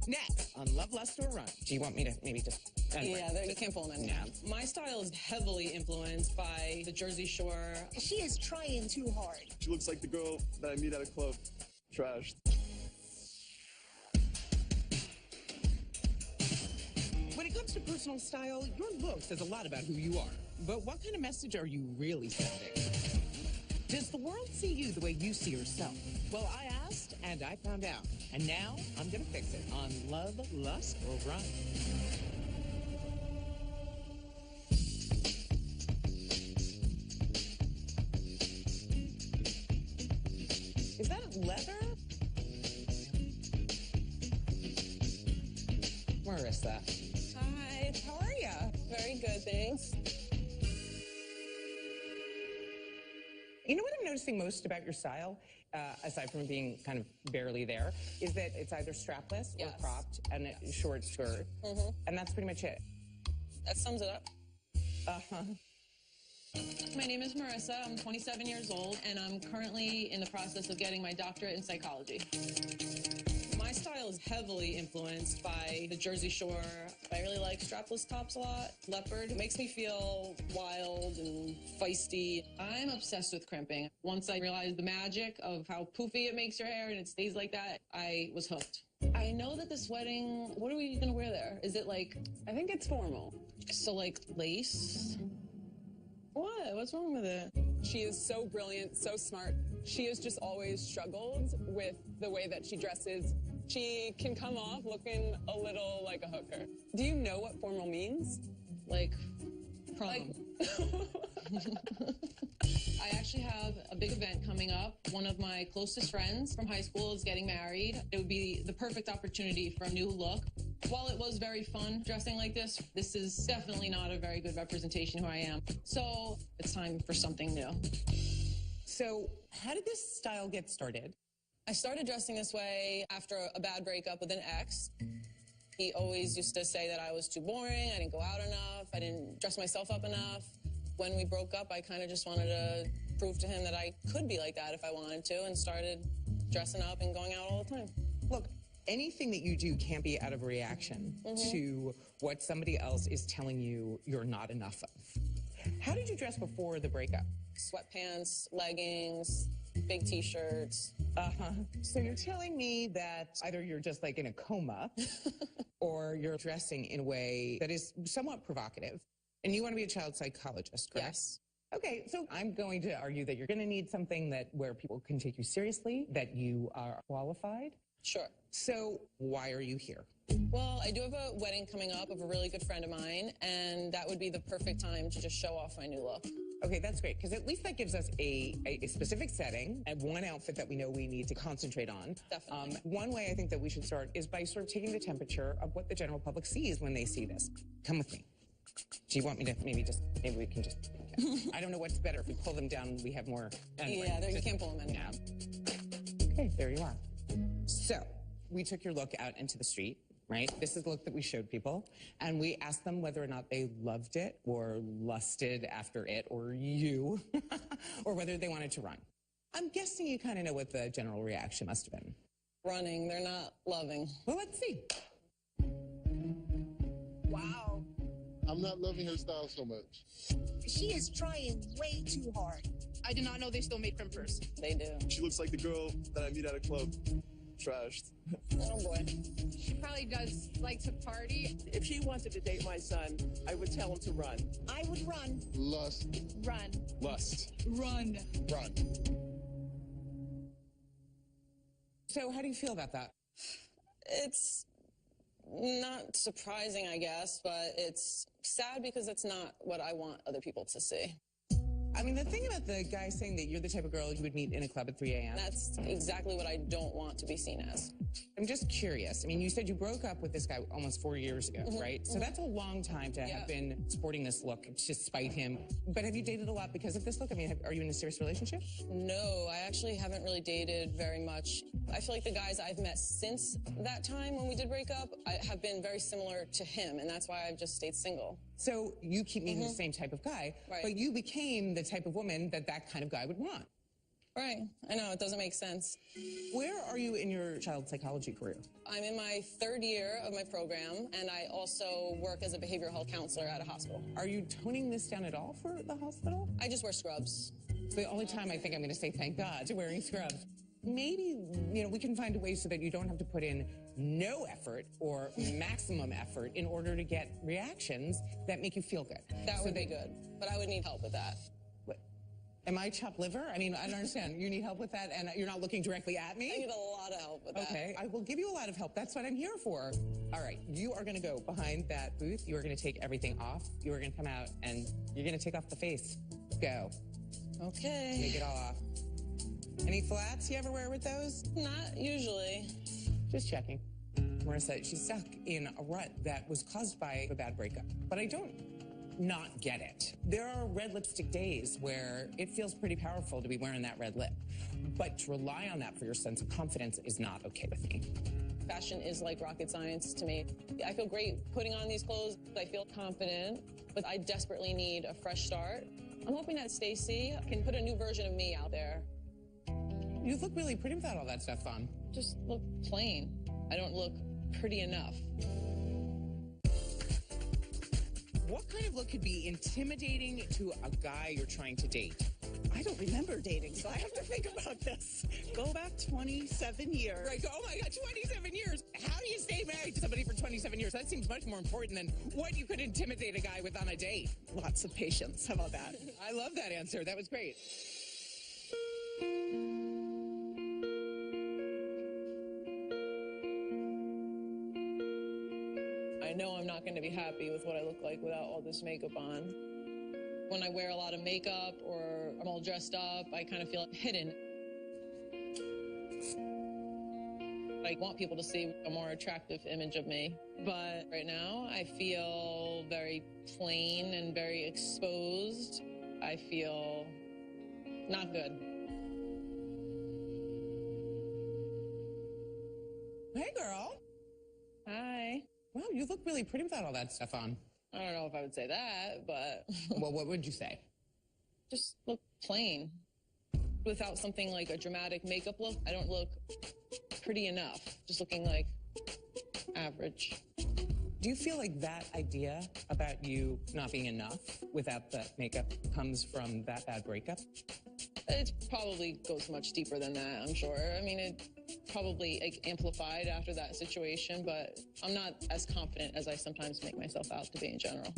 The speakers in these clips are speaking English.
Next on Love, Lust, or Run. Do you want me to maybe just... Yeah, you can't pull them in. No. My style is heavily influenced by the Jersey Shore. She is trying too hard. She looks like the girl that I meet at a club. Trashed. When it comes to personal style, your look says a lot about who you are. But what kind of message are you really sending? Does the world see you the way you see yourself? Well, I asked, and I found out. And now, I'm gonna fix it on Love, Lust, or Run. Is that leather? Marissa. Hi, How are ya? very good, thanks. You know what I'm noticing most about your style, aside from being kind of barely there, is that it's either strapless or Yes. cropped and a short skirt. And that's pretty much it. That sums it up. Uh-huh. My name is Marissa. I'm 27 years old, and I'm currently in the process of getting my doctorate in psychology. My style is heavily influenced by the Jersey Shore. I really like strapless tops a lot. Leopard. It makes me feel wild and feisty. I'm obsessed with crimping. Once I realized the magic of how poofy it makes your hair and it stays like that, I was hooked. I know that this wedding, what are we gonna wear there? Is it like, I think it's formal. so like lace? What? What's wrong with it? She is so brilliant, so smart. She has just always struggled with the way that she dresses. She can come off looking a little like a hooker. Do you know what formal means? Like prom. I actually have a big event coming up. One of my closest friends from high school is getting married. It would be the perfect opportunity for a new look. While it was very fun dressing like this is definitely not a very good representation of who I am. So it's time for something new. So how did this style get started? I started dressing this way after a bad breakup with an ex. He always used to say that I was too boring, I didn't go out enough, I didn't dress myself up enough. When we broke up, I kind of just wanted to prove to him that I could be like that if I wanted to, and started dressing up and going out all the time. Look, anything that you do can't be out of reaction to what somebody else is telling you you're not enough of. How did you dress before the breakup? Sweatpants, leggings, big t-shirts. So you're telling me that either you're just like in a coma or you're dressing in a way that is somewhat provocative. And you want to be a child psychologist, correct? Yes. Okay, so I'm going to argue that you're going to need something that where people can take you seriously, that you are qualified. Sure. So why are you here? Well, I do have a wedding coming up of a really good friend of mine, and that would be the perfect time to just show off my new look. Okay, that's great, because at least that gives us a specific setting and one outfit that we know we need to concentrate on. Definitely. One way I think that we should start is by sort of taking the temperature of what the general public sees when they see this. Come with me. Do you want me to maybe we can just, okay. I don't know what's better. If we pull them down, we have more. Yeah, you can't pull them in. Yeah. Okay, there you are. So we took your look out into the street, right? This is the look that we showed people. And we asked them whether or not they loved it or lusted after it or you, or whether they wanted to run. I'm guessing you kind of know what the general reaction must have been. Running, they're not loving. Well, let's see. Wow. I'm not loving her style so much. She is trying way too hard. I did not know they still made crimpers. They do. She looks like the girl that I meet at a club. Trashed. Oh boy. She probably does like to party. If she wanted to date my son, I would tell him to run. I would run. Lust. Run. Lust. Run. Run. So how do you feel about that? It's not surprising, I guess, but it's sad because it's not what I want other people to see. I mean, the thing about the guy saying that you're the type of girl you would meet in a club at 3 a.m. That's exactly what I don't want to be seen as. I'm just curious. I mean, you said you broke up with this guy almost 4 years ago, right? So that's a long time to have been sporting this look to spite him. But have you dated a lot because of this look? I mean, are you in a serious relationship? No, I actually haven't really dated very much. I feel like the guys I've met since that time when we did break up have been very similar to him, and that's why I've just stayed single. So you keep meeting the same type of guy, Right. but you became the type of woman that that kind of guy would want. Right. I know, it doesn't make sense. Where are you in your child psychology career? I'm in my 3rd year of my program, and I also work as a behavioral health counselor at a hospital. Are you toning this down at all for the hospital? I just wear scrubs. It's the only time I think I'm going to say thank God to wearing scrubs. Maybe, we can find a way so that you don't have to put in no effort or maximum effort in order to get reactions that make you feel good. That would be good, but I would need help with that. What? Am I chopped liver? I don't understand. You need help with that, and you're not looking directly at me? I need a lot of help with that. Okay, I will give you a lot of help. That's what I'm here for. All right, you are going to go behind that booth. You are going to take everything off. You are going to come out, and you're going to take off the face. Go. Okay. Take it all off. Any flats you ever wear with those? Not usually. Just checking. Marissa, she's stuck in a rut that was caused by a bad breakup. But I don't not get it. There are red lipstick days where it feels pretty powerful to be wearing that red lip. But to rely on that for your sense of confidence is not okay with me. Fashion is like rocket science to me. I feel great putting on these clothes. I feel confident, but I desperately need a fresh start. I'm hoping that Stacey can put a new version of me out there. You look really pretty without all that stuff on. Just look plain. I don't look pretty enough. What kind of look could be intimidating to a guy you're trying to date? I don't remember dating, so I have to think about this. Go back 27 years. Right, oh my God, 27 years. How do you stay married to somebody for 27 years? That seems much more important than what you could intimidate a guy with on a date. Lots of patience. How about that? I love that answer. That was great. I know I'm not going to be happy with what I look like without all this makeup on. When I wear a lot of makeup or I'm all dressed up, I kind of feel hidden. I want people to see a more attractive image of me. But right now, I feel very plain and very exposed. I feel not good. Hey, girl. Hi. Wow, you look really pretty without all that stuff on. I don't know if I would say that, but... Well, what would you say? Just look plain. Without something like a dramatic makeup look, I don't look pretty enough. Just looking like average. Do you feel like that idea about you not being enough without the makeup comes from that bad breakup? It probably goes much deeper than that, I'm sure. I mean, it probably amplified after that situation, but I'm not as confident as I sometimes make myself out to be in general.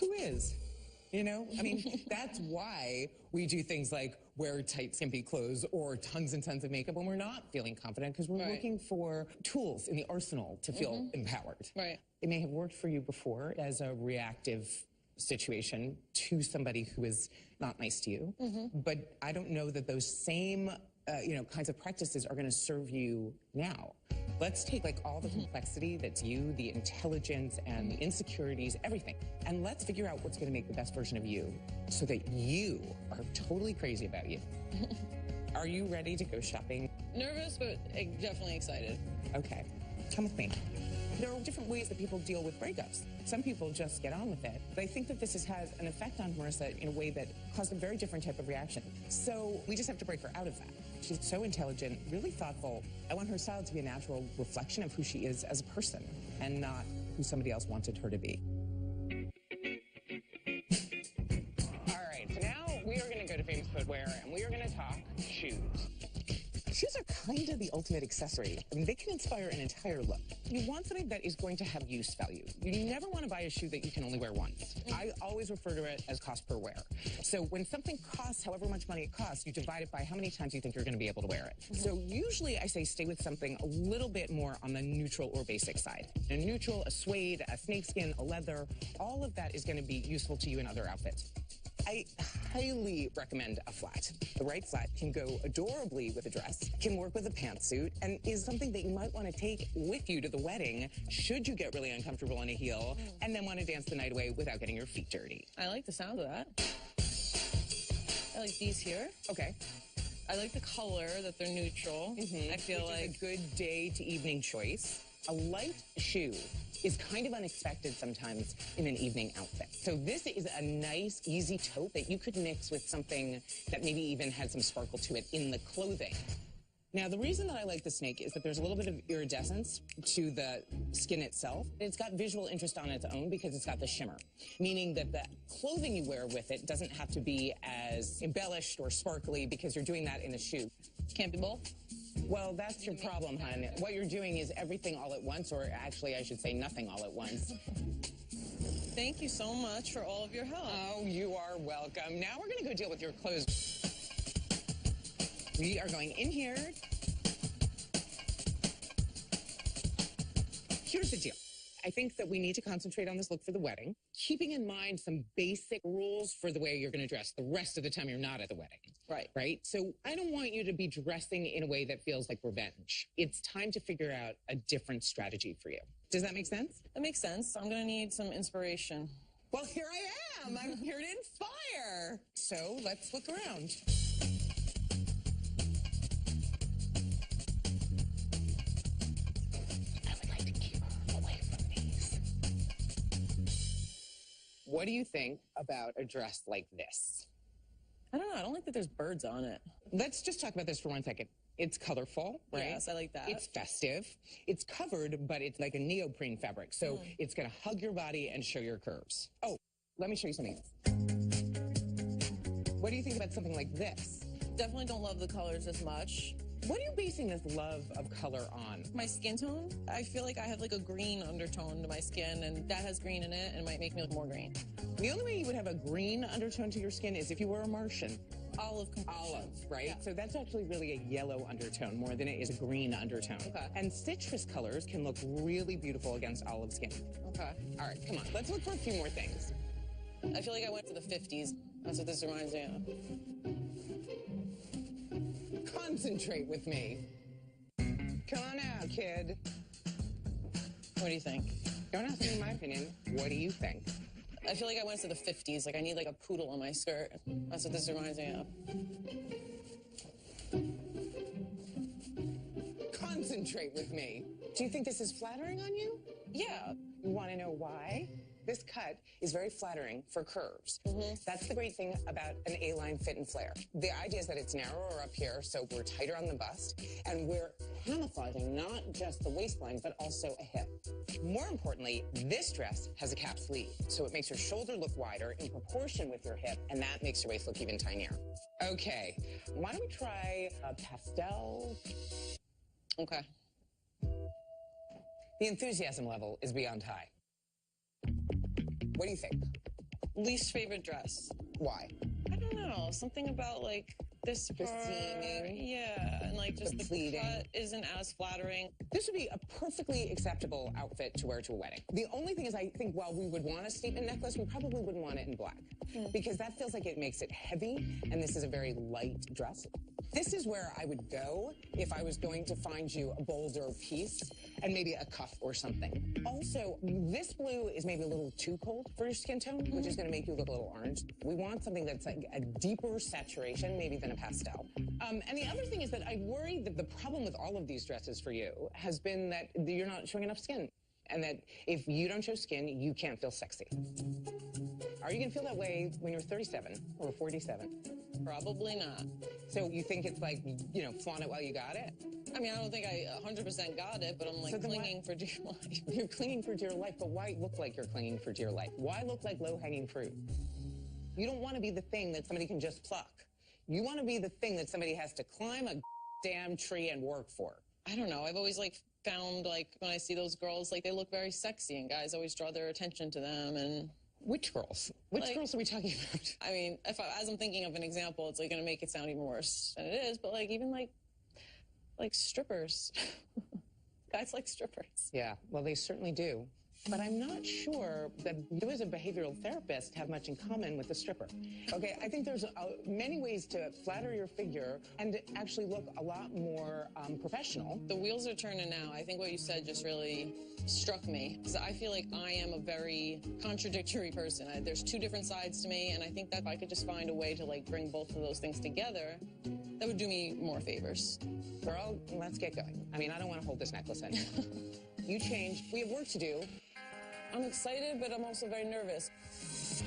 Who is? That's why we do things like wear tight, skimpy clothes or tons and tons of makeup when we're not feeling confident, because we're looking for tools in the arsenal to feel empowered. Right. It may have worked for you before as a reactive situation to somebody who is not nice to you, but I don't know that those same kinds of practices are going to serve you now. Let's take all the complexity that's you, the intelligence and the insecurities, everything, and let's figure out what's going to make the best version of you so that you are totally crazy about you. Are you ready to go shopping? Nervous, but definitely excited. Okay, come with me. There are different ways that people deal with breakups. Some people just get on with it. But I think that this has an effect on Marissa in a way that caused a very different type of reaction. So we just have to break her out of that. She's so intelligent, really thoughtful. I want her style to be a natural reflection of who she is as a person and not who somebody else wanted her to be. All right, so now we are going to go to Famous Footwear and we are going to talk shoes. Shoes are kind of the ultimate accessory. They can inspire an entire look. You want something that is going to have use value. You never want to buy a shoe that you can only wear once. I always refer to it as cost per wear. So when something costs however much money it costs, you divide it by how many times you think you're going to be able to wear it. So usually I say stay with something a little bit more on the neutral or basic side. A neutral, a suede, a snakeskin, a leather, all of that is going to be useful to you in other outfits. I highly recommend a flat. The right flat can go adorably with a dress, can work with a pantsuit, and is something that you might want to take with you to the wedding should you get really uncomfortable in a heel and then want to dance the night away without getting your feet dirty. I like the sound of that. I like these here. Okay. I like the color, that they're neutral. I feel Which is a good day to evening choice. A light shoe is kind of unexpected sometimes in an evening outfit. So this is a nice, easy taupe that you could mix with something that maybe even had some sparkle to it in the clothing. Now, the reason that I like the snake is that there's a little bit of iridescence to the skin itself. It's got visual interest on its own because it's got the shimmer, meaning that the clothing you wear with it doesn't have to be as embellished or sparkly because you're doing that in a shoe. Can't be both? Well, that's your problem, hon. What you're doing is everything all at once, or actually, I should say nothing all at once. Thank you so much for all of your help. Oh, you are welcome. Now we're going to go deal with your clothes. We are going in here. Here's the deal. I think that we need to concentrate on this look for the wedding, keeping in mind some basic rules for the way you're going to dress the rest of the time you're not at the wedding. Right. Right? So I don't want you to be dressing in a way that feels like revenge. It's time to figure out a different strategy for you. Does that make sense? That makes sense. I'm going to need some inspiration. Well, here I am. I'm here to inspire. So let's look around. I would like to keep her away from these. What do you think about a dress like this? I don't know. I don't like that there's birds on it. Let's just talk about this for 1 second. It's colorful, right? Yes, I like that. It's festive. It's covered, but it's like a neoprene fabric. So it's going to hug your body and show your curves. Oh, let me show you something else. What do you think about something like this? Definitely don't love the colors as much. What are you basing this love of color on? My skin tone, I feel like I have like a green undertone to my skin, and that has green in it, and it might make me look more green. The only way you would have a green undertone to your skin is if you were a Martian. Olive complexion. Olive, right? Yeah. So that's actually really a yellow undertone more than it is a green undertone. Okay. And citrus colors can look really beautiful against olive skin. Okay. All right, come on. Let's look for a few more things. I feel like I went for the 50s. That's what this reminds me of. Concentrate with me. Come on out, kid. What do you think? Don't ask me my opinion. What do you think? I feel like I went to the 50s. Like I need like a poodle on my skirt. That's what this reminds me of. Concentrate with me. Do you think this is flattering on you? Yeah. You want to know why? This cut is very flattering for curves. That's the great thing about an A-line fit and flare. The idea is that it's narrower up here, so we're tighter on the bust, and we're camouflaging not just the waistline, but also a hip. More importantly, this dress has a cap sleeve, so it makes your shoulder look wider in proportion with your hip, and that makes your waist look even tinier. Okay, why don't we try a pastel? Okay. The enthusiasm level is beyond high. What do you think? Least favorite dress. Why? I don't know. Something about like this The part. seaming. Yeah, and like just The the pleating. cut isn't as flattering. This would be a perfectly acceptable outfit to wear to a wedding. The only thing is I think while we would want a statement necklace, we probably wouldn't want it in black because that feels like it makes it heavy, and this is a very light dress. This is where I would go if I was going to find you a bolder piece and maybe a cuff or something. Also, this blue is maybe a little too cold for your skin tone, which is going to make you look a little orange. We want something that's like a deeper saturation, maybe than a pastel. And the other thing is that I worry that the problem with all of these dresses for you has been that you're not showing enough skin. And that if you don't show skin, you can't feel sexy. Are you going to feel that way when you're 37 or 47? Probably not. So you think it's like, you know, flaunt it while you got it? I mean, I don't think I 100% got it, but I'm like So then clinging for dear life. You're clinging for dear life, but why look like you're clinging for dear life? Why look like low-hanging fruit? You don't want to be the thing that somebody can just pluck. You want to be the thing that somebody has to climb a damn tree and work for. I don't know. I've always like found like when I see those girls, like they look very sexy and guys always draw their attention to them. And Which girls? Which Like- girls are we talking about? I mean, as I'm thinking of an example, it's like going to make it sound even worse than it is. But like even like strippers, guys like strippers. Yeah, well, they certainly do. But I'm not sure that you as a behavioral therapist have much in common with a stripper. Okay, I think there's many ways to flatter your figure and actually look a lot more professional. The wheels are turning now. I think what you said just really struck me because I feel like I am a very contradictory person. There's two different sides to me, and I think that if I could just find a way to like bring both of those things together, that would do me more favors. Girl, let's get going. I mean, I don't want to hold this necklace anymore. You changed. We have work to do. I'm excited, but I'm also very nervous.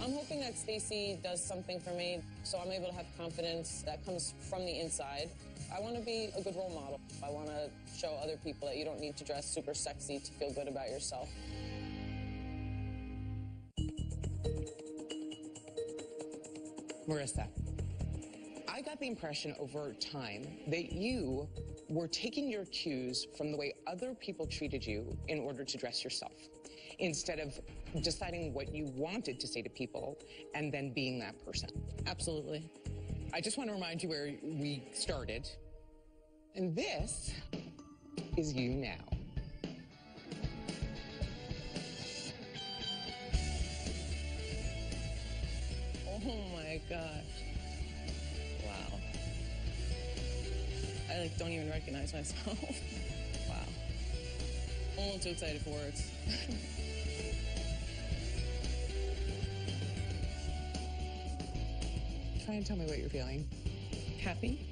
I'm hoping that Stacy does something for me so I'm able to have confidence that comes from the inside. I want to be a good role model. I want to show other people that you don't need to dress super sexy to feel good about yourself. Marissa, I got the impression over time that you were taking your cues from the way other people treated you in order to dress yourself, instead of deciding what you wanted to say to people and then being that person. Absolutely. I just want to remind you where we started. And this is you now. Oh my gosh. Wow. I don't even recognize myself. Wow. I'm a little too excited for words. Try and tell me what you're feeling. Happy.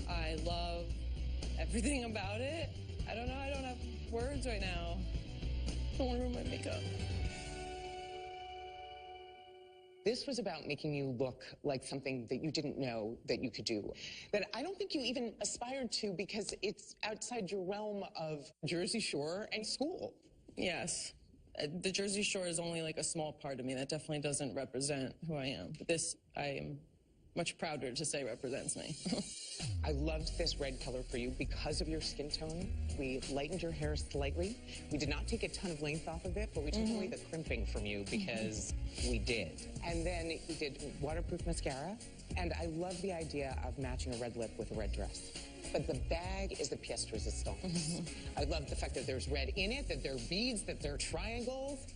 I love everything about it. I don't know, I don't have words right now. I don't want to ruin my makeup. This was about making you look like something that you didn't know that you could do, that I don't think you even aspired to because it's outside your realm of Jersey Shore and school. Yes. The Jersey Shore is only like a small part of me. That definitely doesn't represent who I am. But this, I am much prouder to say represents me. I loved this red color for you because of your skin tone. We lightened your hair slightly. We did not take a ton of length off of it, but we took away the crimping from you because we did. And then we did waterproof mascara. And I love the idea of matching a red lip with a red dress. But the bag is the pièce de résistance. I love the fact that there's red in it, that there are beads, that there are triangles.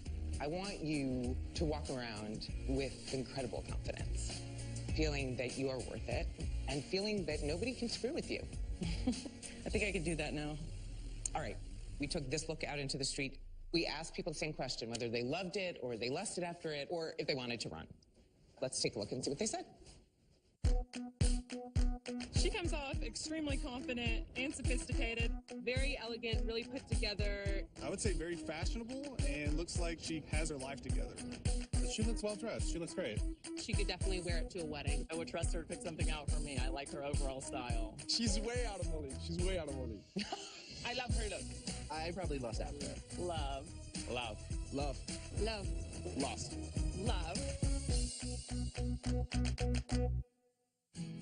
I want you to walk around with incredible confidence, feeling that you are worth it, and feeling that nobody can screw with you. I think I could do that now. All right, we took this look out into the street. We asked people the same question, whether they loved it, or they lusted after it, or if they wanted to run. Let's take a look and see what they said. She comes off extremely confident and sophisticated, very elegant, really put together. I would say very fashionable and looks like she has her life together. She looks well dressed. She looks great. She could definitely wear it to a wedding. I would trust her to pick something out for me. I like her overall style. She's way out of my league. She's way out of my league. I love her look. I probably lost after it. Love. Love. Love. Love. Lost. Love.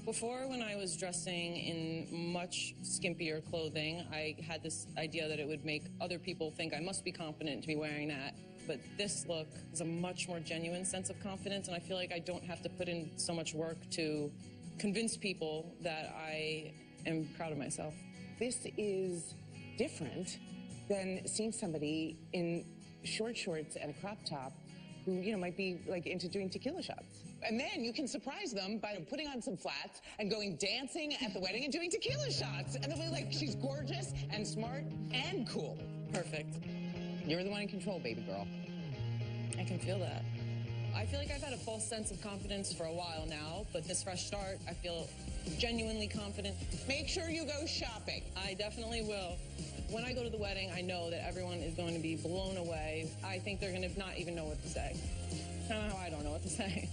Before, when I was dressing in much skimpier clothing, I had this idea that it would make other people think I must be confident to be wearing that. But this look is a much more genuine sense of confidence, and I feel like I don't have to put in so much work to convince people that I am proud of myself. This is different than seeing somebody in short shorts and a crop top who, you know, might be like into doing tequila shots. And then you can surprise them by putting on some flats and going dancing at the wedding and doing tequila shots. And they'll be like, she's gorgeous and smart and cool. Perfect. You're the one in control, baby girl. I can feel that. I feel like I've had a false sense of confidence for a while now, but this fresh start, I feel genuinely confident. Make sure you go shopping. I definitely will. When I go to the wedding, I know that everyone is going to be blown away. I think they're going to not even know what to say. I don't know how I don't know what to say.